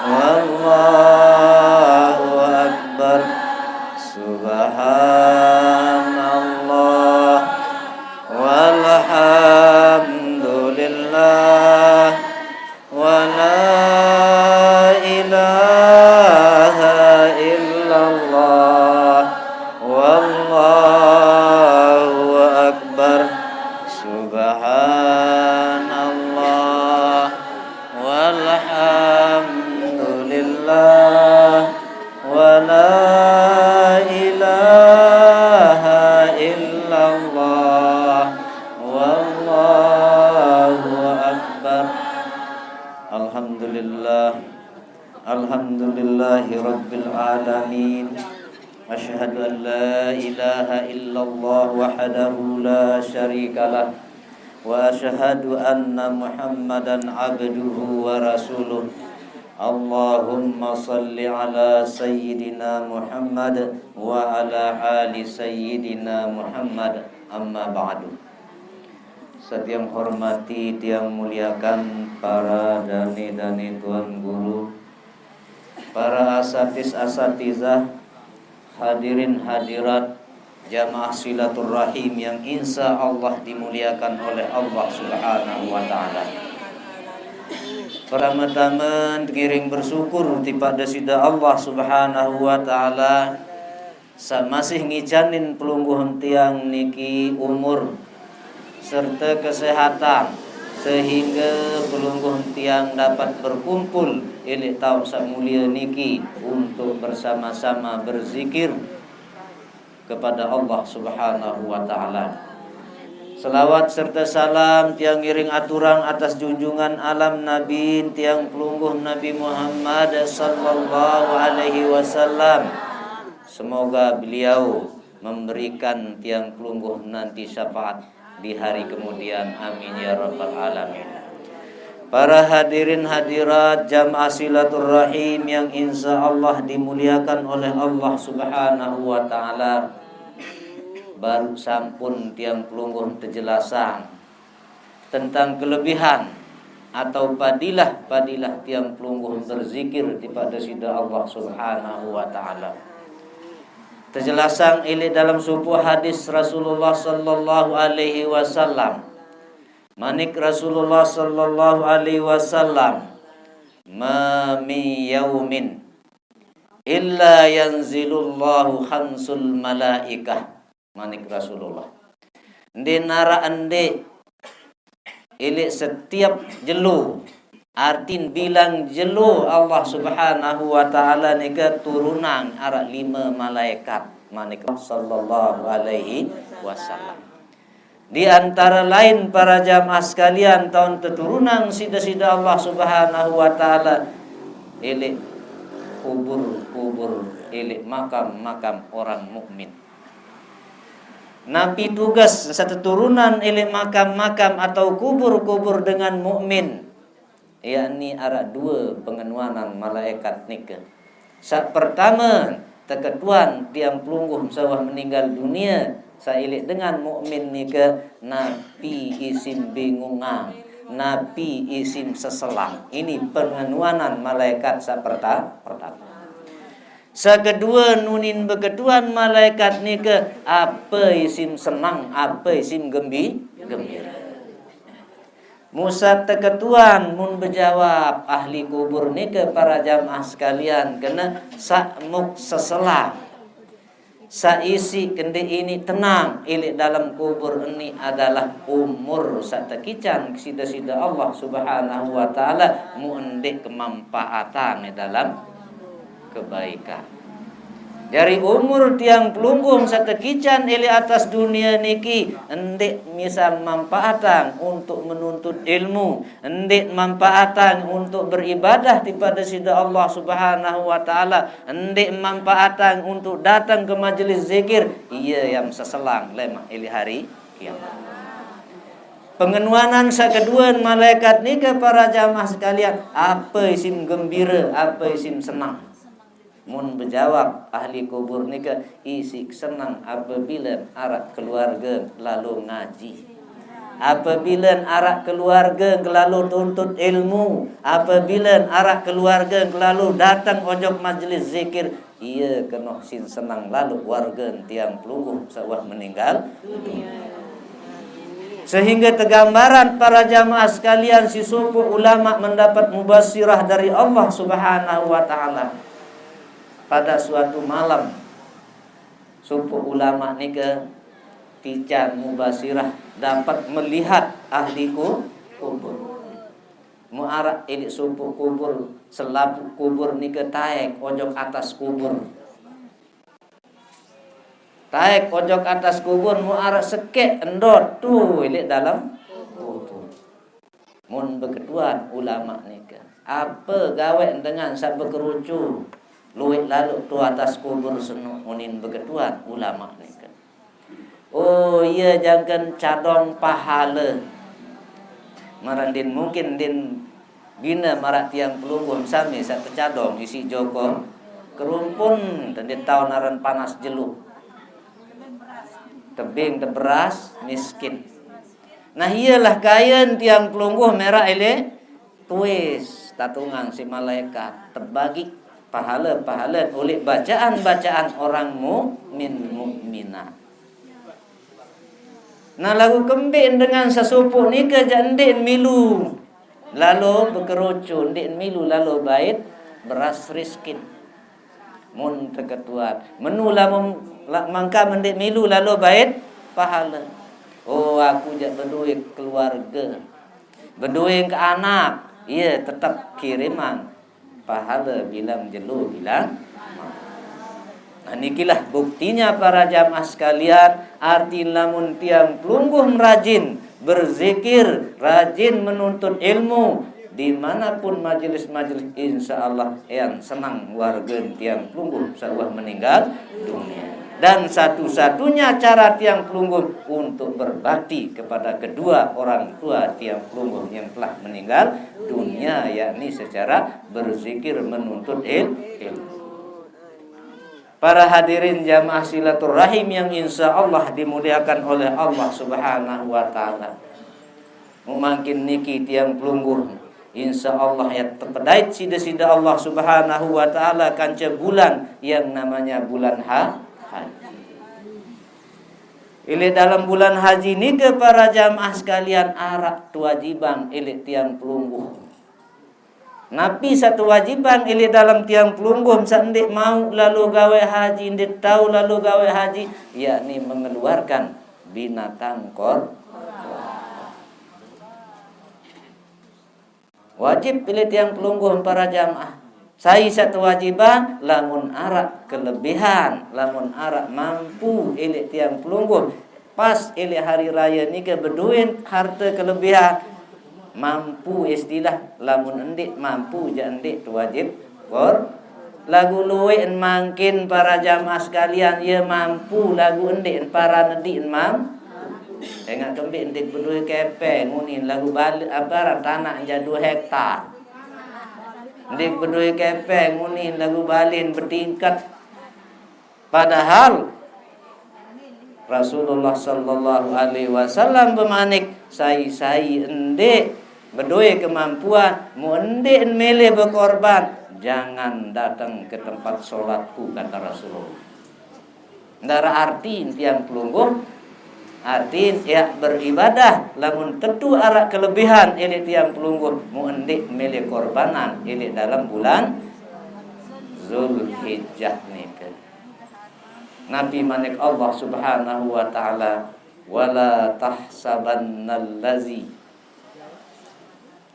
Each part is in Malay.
wallahu akbar, subhanallah, walhamdulillah, wa la ilaha illallah, wallahu akbar, subhanallah, walhamdulillah, wa la ilaha illallah, wallahu akbar. Alhamdulillah, alhamdulillahi rabbil alamin. Asyhadu an la ilaha illallah wahdahu la syarikalah, wa asyhadu anna Muhammadan abduhu wa rasuluh. Allahumma salli ala sayyidina Muhammad wa ala ali sayyidina Muhammad. Amma ba'du. Yang hormati, yang muliakan para dani-dani tuan guru, para asatiz-asatizah, hadirin hadirat jamaah silaturahim yang insya Allah dimuliakan oleh Allah Subhanahu wa ta'ala. Pertama-tama giring bersyukur kepada sida Allah Subhanahu wa ta'ala masih ngicanin pelungguhan tiang niki umur serta kesehatan, sehingga pelungguh tiang dapat berkumpul ini tahu mulia niki untuk bersama-sama berzikir kepada Allah Subhanahu wa ta'ala. Selawat serta salam tiang ngiring aturang atas junjungan alam Nabi tiang pelungguh Nabi Muhammad sallallahu alaihi wasallam. Semoga beliau memberikan tiang pelungguh nanti syafaat di hari kemudian, amin ya rabbal alamin. Para hadirin hadirat jamaah silaturahim yang insya Allah dimuliakan oleh Allah Subhanahu wa ta'ala, baru sampun tiang pelungguh penjelasan tentang kelebihan atau padilah tiang pelungguh berzikir kepada sida Allah Subhanahu wa ta'ala. Terjelasan ini dalam sebuah hadis Rasulullah sallallahu alaihi wasallam. Manik Rasulullah sallallahu alaihi wasallam, ma mi yaumin illa yanzilullahu khamsul malaikah. Manik Rasulullah. Di nara ande ili setiap jelu, artin bilang jelu Allah Subhanahu wa ta'ala nika turunan arak 5 malaikat manik sallallahu alaihi wasallam. Di antara lain para jamaah sekalian tahun keturunan sida-sida Allah Subhanahu wa ta'ala ili kubur ili makam orang mukmin. Nabi tugas satu turunan ili makam atau kubur dengan mukmin, yakni ada 2 pengenuanan malaikat nikah. Saat pertama teketuan tiang pelungguh sawah meninggal dunia sailik dengan mukmin nikah, nabi isim bingungan, nabi isim seselang. Ini pengenuanan malaikat saat pertama. Sekedua nunin beketuan malaikat nikah, apa isim senang, apa isim gembira. Musa teketuan mun berjawab ahli kubur ni ke para jamaah sekalian, kena sakmuk seselah saisi kende ini tenang ilik dalam kubur ini adalah umur satekican sida-sida Allah Subhanahu wa ta'ala muendik kemanfaatan dalam kebaikan. Dari umur tiang pelunggung satekican ili atas dunia niki endik misal manfaatan untuk menuntut ilmu, endik manfaatan untuk beribadah kepada sida Allah Subhanahu wa ta'ala, endik manfaatan untuk datang ke majelis zikir, ia yang seselang lemak ili hari kiamat. Pengenuanan sekeduan malaikat ni ke para jamaah sekalian, apa isim gembira, apa isim senang. Mun berjawab ahli kubur ni ke isi senang apabila arak keluarga lalu ngaji. Apabila arak keluarga kelalu tuntut ilmu, apabila arak keluarga kelalu datang ojok majlis zikir, ia kena sin senang lalu warga tiang pelungguh sawah meninggal dunia. Sehingga tergambaran para jamaah sekalian, si suku ulama mendapat mubasirah dari Allah Subhanahu wa taala. Pada suatu malam suku ulama ni ke tijan mubasirah dapat melihat ahli kubur. Muarak ini supu kubur, selapu kubur ni ke taek ojok atas kubur. Taek ojok atas kubur muarak sekek endot tu ilik dalam kubur. Mun beketuan ulama ni ke apa gawe dengan sa bekerucu luit lalu tu atas kubur senu munin beketuan ulama ni ke. Oh iya jangan cadong pahala. Marandin mungkin din bina marak tiang pelungguh sami satu cadong isi joko kerumpun dan di tahun aran panas jeluk. Tebing teberas miskin. Nah iyalah kain tiang pelungguh merah ele tuis tatungan si malaikat terbagi pahala-pahala oleh bacaan-bacaan orang mukminah. Nah lagu kembin dengan sesupu ni ke jandin milu. Lalu bekerucu ndin milu lalu bait beras riskin. Mun terketuan. Menu mangka mendik milu lalu bait pahala. Oh aku jak berduit keluarga. Berduit ke anak. Ia tetap kiriman. Pahala bilang jelu bilang. Nah, inilah buktinya para jamaah sekalian. Arti lamun tiang pelungguh rajin berzikir, rajin menuntut ilmu, dimanapun majelis-majelis, insya Allah yang senang warga tiang pelungguh sawah meninggal dunia. Dan satu-satunya cara tiang pelungguh untuk berbakti kepada kedua orang tua tiang pelungguh yang telah meninggal dunia, yakni secara berzikir menuntut ilmu. Para hadirin jamaah silaturahim yang insya Allah dimuliakan oleh Allah Subhanahu wa taala. Mungkin niki tiang pelungguh insya Allah ya terpedait sida-sida Allah Subhanahu wa taala kanca bulan yang namanya bulan haji. Ini dalam bulan haji ni ke para jamaah sekalian arak kewajiban ilik tiang pelungguh. Nabi satu wajiban ili dalam tiang pelungguh sandik mau lalu gawe haji, ndik tahu lalu gawe haji, yakni mengeluarkan binatang wajib pilih tiang pelungguh para jamaah. Saya satu wajiban lamun arak kelebihan, lamun arak mampu ili tiang pelungguh pas ili hari raya ni ke berduit harta kelebihan. Mampu istilah lamun endik mampu ja endik tu wajib lagu luwe mangkin para jamaah sekalian ia mampu lagu endik para nedik mam enggak kembik endik berdua kepeng ngunin lagu balik apa tanah ja 2 hektar endik berdua kepeng ngunin lagu balin bertingkat, padahal Rasulullah sallallahu alaihi wasallam bermanik sai endik berdua kemampuan, mundi mele berkorban, jangan datang ke tempat solatku, kata Rasulullah. Ndara arti tiang pelungguh, arti ya beribadah, lamun tentu arak kelebihan ini tiang pelungguh, mundi mele korbanan ini dalam bulan Zulhijjah nika. Nabi manik Allah Subhanahu wa taala, wala tahsabannallazi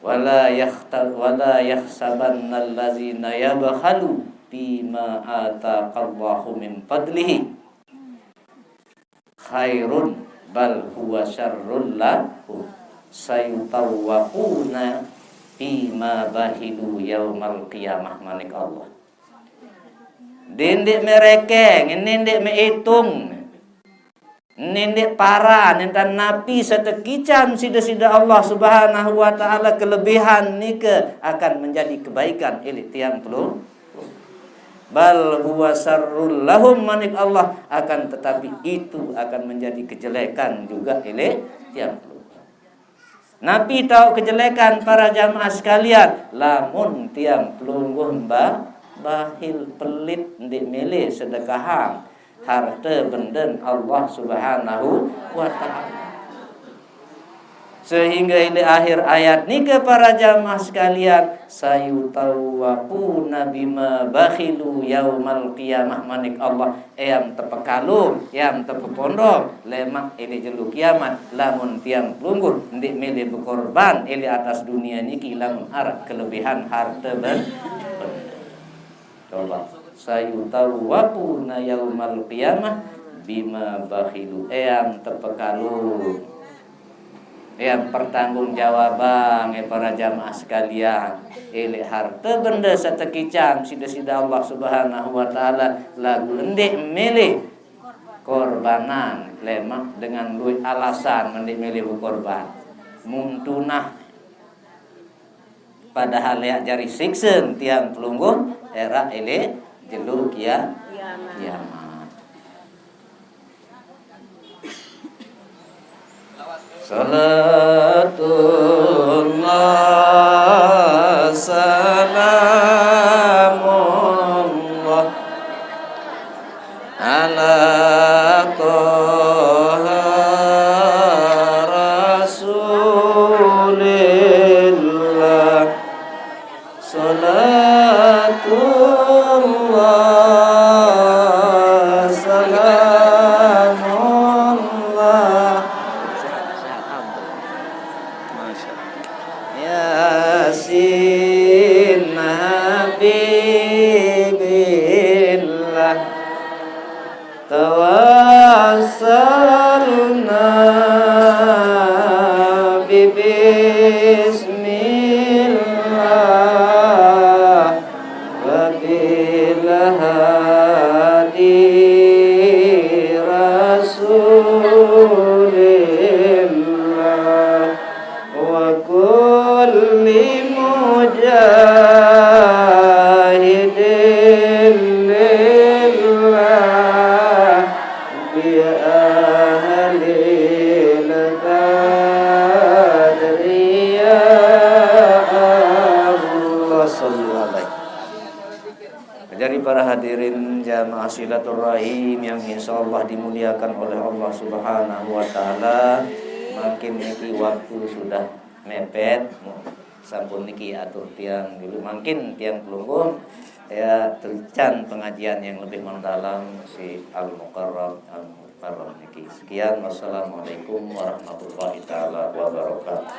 wala yahsabanna allazina yabkhalu bima ataqallahu min fadlihi khairun bal huwa syarrul lahu sayutawwaquna bima bahilu yaumal qiyamah. Manik Allah dindik merekeng nindik meitung nindik para nintan napi setekican sida-sida Allah Subhanahu wa taala kelebihan nika akan menjadi kebaikan ilik tiang pelung. Bal huwa sarrul lahum manik Allah akan tetapi itu akan menjadi kejelekan juga ilik tiang pelung. Nabi tahu kejelekan para jamaah sekalian, lamun tiang pelungguh bahil pelit ndik milih sedekahang harta benden Allah Subhanahu wa taala. Sehingga ini akhir ayat ni ke para jamaah sekalian, sayutawwaquna bima bakhilu yaumal qiyamah, manik Allah yang tepekalu yang tepepondong lemak ini jelu kiamat lamun tiang pelungguh ndik milih berkorban ili atas dunia niki lamun harap kelebihan harta coba sayutawwaquna yaumal qiyamah bima bakhilu yang tepekalu yang pertanggungjawaban para jamaah sekalian ili harta benda satekicam sida-sida Allah Subhanahu wa taala lagu lendik milih korbanan lemak dengan duit alasan mendik milih berkorban muntunah padahal ya jari siksen tiang pelungguh era ili jeluk ya kiamat. Salatullah salamullah ala toha rasulillah. Salatullah salamullah Yasin Habibillah tawassalna bibismillah wa bilhadi rasulillah wa kulli mujahidin lillah bi ahlil qadri ya Allah sallallahu alaihi. Jadi para hadirin jamaah silaturahim yang insyaallah dimuliakan oleh Allah Subhanahu wa taala, makin niki waktu sudah mepet sampun niki atur tiang dulu makin tiang pelungguh ya tercan pengajian yang lebih mendalam si Al-Mukarram Al-Mukarram niki. Sekian, wassalamualaikum warahmatullahi taala wabarakatuh.